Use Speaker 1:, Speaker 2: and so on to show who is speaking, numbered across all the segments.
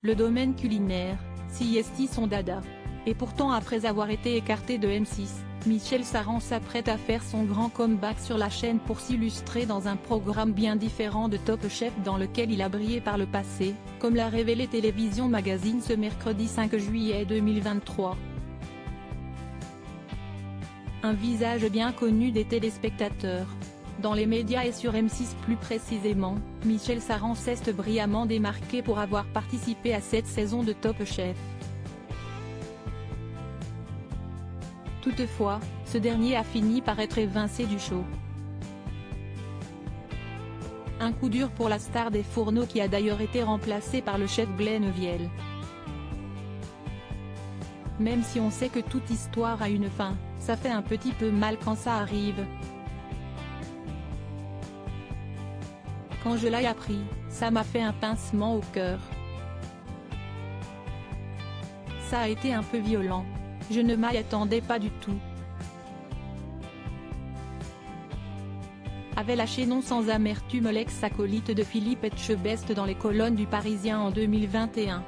Speaker 1: Le domaine culinaire, si est son dada. Et pourtant après avoir été écarté de M6, Michel Saran s'apprête à faire son grand comeback sur la chaîne pour s'illustrer dans un programme bien différent de Top Chef dans lequel il a brillé par le passé, comme l'a révélé Télévision Magazine ce mercredi 5 juillet 2023. Un visage bien connu des téléspectateurs. Dans les médias et sur M6 plus précisément, Michel Saran s'est brillamment démarqué pour avoir participé à cette saison de Top Chef. Toutefois, ce dernier a fini par être évincé du show. Un coup dur pour la star des fourneaux qui a d'ailleurs été remplacé par le chef Glenn Viel. Même si on sait que toute histoire a une fin, ça fait un petit peu mal quand ça arrive. Quand je l'ai appris, ça m'a fait un pincement au cœur. Ça a été un peu violent. Je ne m'y attendais pas du tout. Avait lâché non sans amertume l'ex-acolyte de Philippe Etchebest dans les colonnes du Parisien en 2021.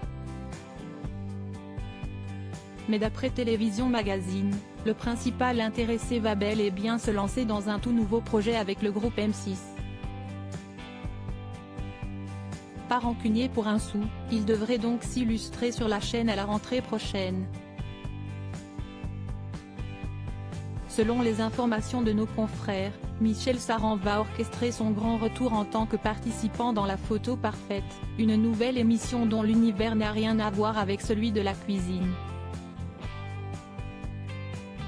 Speaker 1: Mais d'après Télévision Magazine, le principal intéressé va bel et bien se lancer dans un tout nouveau projet avec le groupe M6. Pas rancunier pour un sou, il devrait donc s'illustrer sur la chaîne à la rentrée prochaine. Selon les informations de nos confrères, Michel Saran va orchestrer son grand retour en tant que participant dans La Photo Parfaite, une nouvelle émission dont l'univers n'a rien à voir avec celui de la cuisine.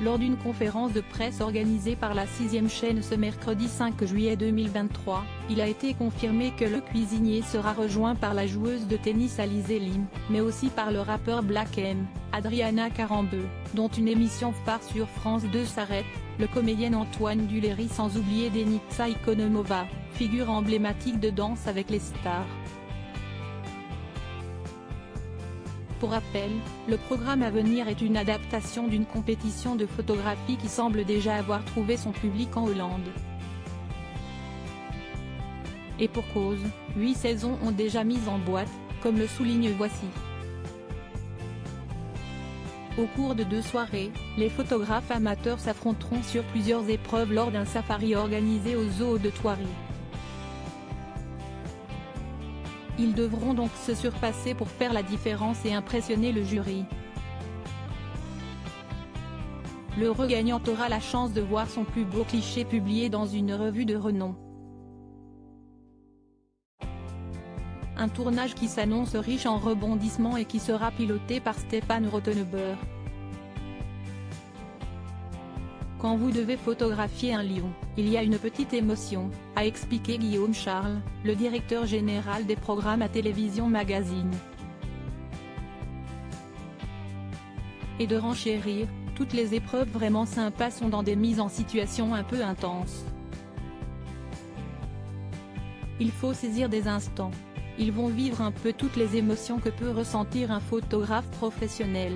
Speaker 1: Lors d'une conférence de presse organisée par la 6e chaîne ce mercredi 5 juillet 2023, il a été confirmé que le cuisinier sera rejoint par la joueuse de tennis Alizé Lim, mais aussi par le rappeur Black M, Adriana Karembeu, dont une émission phare sur France 2 s'arrête, le comédien Antoine Duléry sans oublier Denitsa Ikonomova, figure emblématique de Danse avec les stars. Pour rappel, le programme à venir est une adaptation d'une compétition de photographie qui semble déjà avoir trouvé son public en Hollande. Et pour cause, 8 saisons ont déjà mis en boîte, comme le souligne Voici. Au cours de 2 soirées, les photographes amateurs s'affronteront sur plusieurs épreuves lors d'un safari organisé au zoo de Thoiry. Ils devront donc se surpasser pour faire la différence et impressionner le jury. L'heureux gagnant aura la chance de voir son plus beau cliché publié dans une revue de renom. Un tournage qui s'annonce riche en rebondissements et qui sera piloté par Stéphane Rothenberg. Quand vous devez photographier un lion, il y a une petite émotion, a expliqué Guillaume Charles, le directeur général des programmes à Télévision Magazine. Et de renchérir, toutes les épreuves vraiment sympas sont dans des mises en situation un peu intenses. Il faut saisir des instants. Ils vont vivre un peu toutes les émotions que peut ressentir un photographe professionnel.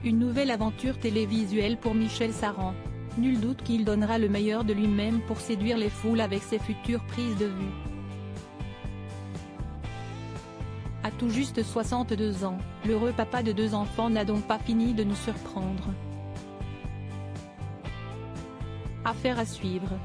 Speaker 1: Une nouvelle aventure télévisuelle pour Michel Saran. Nul doute qu'il donnera le meilleur de lui-même pour séduire les foules avec ses futures prises de vue. À tout juste 62 ans, l'heureux papa de 2 enfants n'a donc pas fini de nous surprendre. Affaire à suivre.